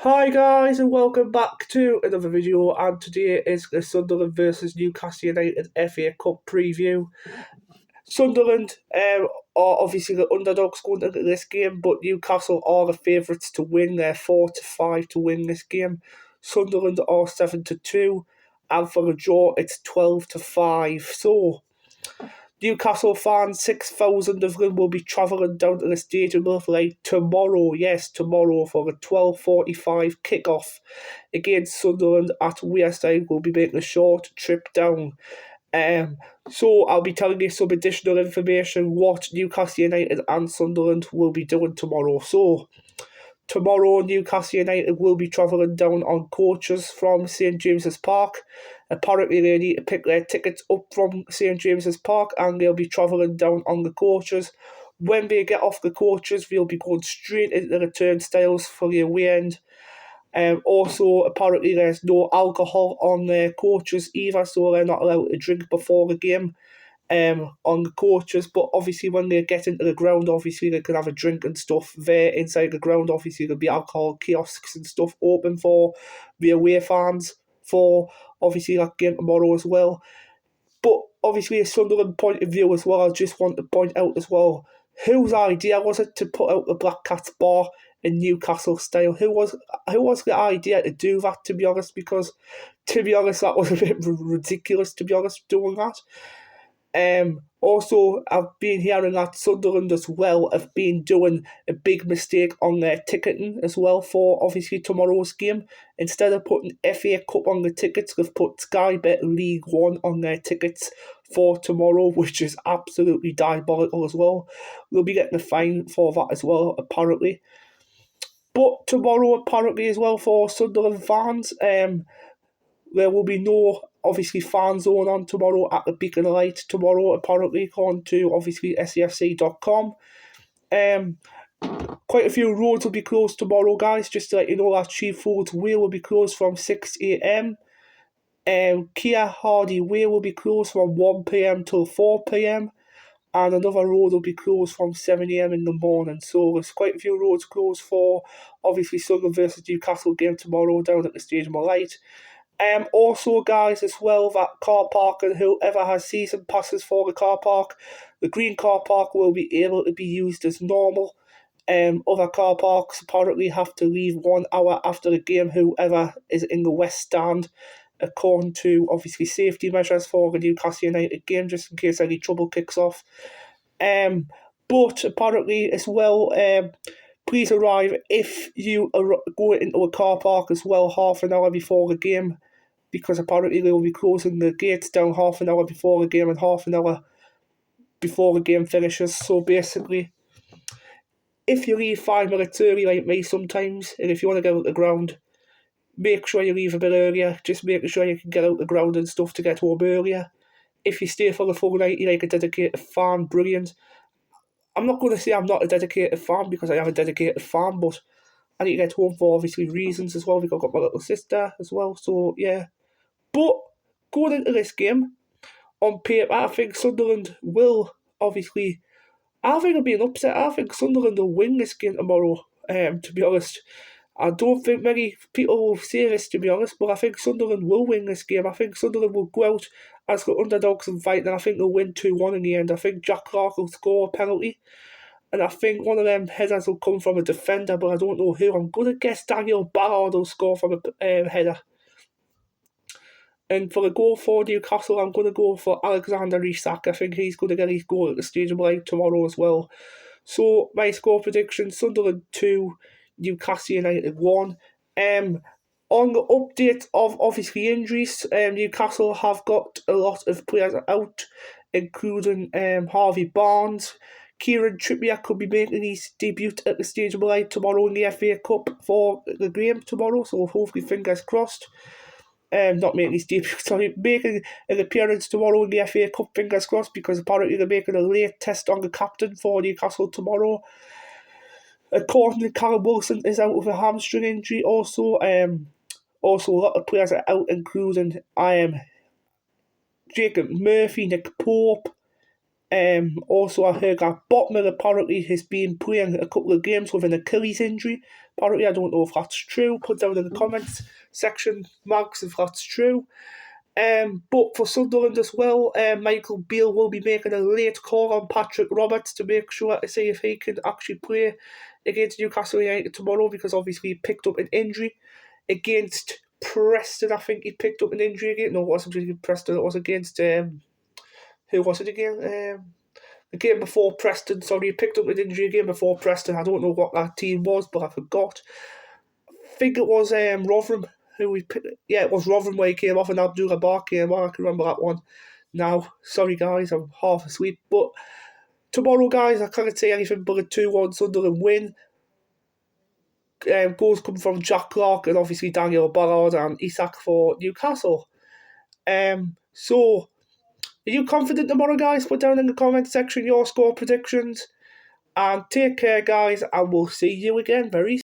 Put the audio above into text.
Hi guys and welcome back to another video, and today is the Sunderland versus Newcastle United FA Cup preview. Sunderland are obviously the underdogs going into this game, but Newcastle are the favourites to win. They're 4-5 to win this game. Sunderland are 7-2, and for a draw it's 12-5. So Newcastle fans, 6,000 of them will be travelling down to the stadium of like tomorrow, yes, tomorrow for a 12:45 kickoff against Sunderland at Wearside. We'll be making a short trip down. Um, so I'll be telling you some additional information what Newcastle United and Sunderland will be doing tomorrow. So tomorrow, Newcastle United will be travelling down on coaches from St James's Park. Apparently, they need to pick their tickets up from St James's Park and they'll be travelling down on the coaches. When they get off the coaches, they'll be going straight into the turnstiles for the away end. Also, apparently, there's no alcohol on their coaches either, so they're not allowed to drink before the game on the coaches. But obviously when they get into the ground, obviously they can have a drink and stuff there inside the ground. Obviously there'll be alcohol kiosks and stuff open for the away fans for obviously that game tomorrow as well. But obviously a Sunderland point of view as well, I just want to point out as well, whose idea was it to put out the Black Cats bar in Newcastle style? Who was the idea to do that, to be honest? Because to be honest, that was a bit ridiculous, to be honest, doing that. Also, I've been hearing that Sunderland as well have been doing a big mistake on their ticketing as well for obviously tomorrow's game. Instead of putting FA Cup on the tickets, they've put Sky Bet League One on their tickets for tomorrow, which is absolutely diabolical as well. They'll be getting a fine for that as well, apparently. But tomorrow, apparently, as well for Sunderland fans, there will be no, obviously, fan zone on tomorrow at the Beacon Light tomorrow, apparently, according to, obviously, SEFC.com. Quite a few roads will be closed tomorrow, guys, just to let you know that Chief Foods Way will be closed from 6 a.m. Kia Hardy Way will be closed from 1 p.m. till 4 p.m. And another road will be closed from 7 a.m. in the morning. So there's quite a few roads closed for, obviously, Sunderland versus Newcastle game tomorrow down at the Stadium of Light. Also, guys, as well, that car park, and whoever has season passes for the car park, the green car park will be able to be used as normal. Other car parks apparently have to leave 1 hour after the game, whoever is in the West Stand, according to, obviously, safety measures for the Newcastle United game, just in case any trouble kicks off. But apparently, as well, please arrive if you are going into a car park as well half an hour before the game, because apparently they will be closing the gates down half an hour before the game and half an hour before the game finishes. So basically, if you leave 5 minutes early like me sometimes, and if you want to get out the ground, make sure you leave a bit earlier, just making sure you can get out the ground and stuff to get home earlier. If you stay for the full night, you're like a dedicated fan, brilliant. I'm not going to say I'm not a dedicated fan, because I am a dedicated fan, but I need to get home for obviously reasons as well, because I've got my little sister as well, so yeah. But going into this game, on paper, I think Sunderland will obviously. I think it'll be an upset. I think Sunderland will win this game tomorrow. To be honest, I don't think many people will say this, to be honest, but I think Sunderland will win this game. I think Sunderland will go out as the underdogs and fight, and I think they'll win 2-1 in the end. I think Jack Clark will score a penalty, and I think one of them headers will come from a defender, but I don't know who. I'm going to guess Daniel Ballard will score from a header. And for the goal for Newcastle, I'm going to go for Alexander Isak. I think he's going to get his goal at the Stadium Light tomorrow as well. So, my score prediction, Sunderland 2, Newcastle United 1. On the update of, obviously, injuries, Newcastle have got a lot of players out, including Harvey Barnes. Kieran Trippier could be making his debut at the Stadium Light tomorrow in the FA Cup for the game tomorrow, so hopefully fingers crossed. Not making his debut, sorry, making an appearance tomorrow in the FA Cup, fingers crossed, because apparently they're making a late test on the captain for Newcastle tomorrow. According to Callum Wilson is out with a hamstring injury also. Also a lot of players are out, including Jacob Murphy, Nick Pope, Also, I heard that Botman apparently has been playing a couple of games with an Achilles injury. Apparently, I don't know if that's true. Put down in the comments section, Max, if that's true. But for Sunderland as well, Michael Beale will be making a late call on Patrick Roberts to make sure to see if he can actually play against Newcastle United tomorrow, because obviously he picked up an injury against Preston. I think he picked up an injury again. No, it wasn't against Preston. It was against who was it again? The game before Preston. Sorry, he picked up an injury again before Preston. I don't know what that team was, but I forgot. I think it was Rotherham. It was Rotherham where he came off and Abdullah Bar came on. I can remember that one now. Sorry guys, I'm half asleep. But tomorrow, guys, I can't say anything but a 2-1 Sunderland win. Goals come from Jack Clark and obviously Daniel Ballard and Isak for Newcastle. So, are you confident tomorrow, guys? Put down in the comment section your score predictions. And take care, guys, and we'll see you again very soon.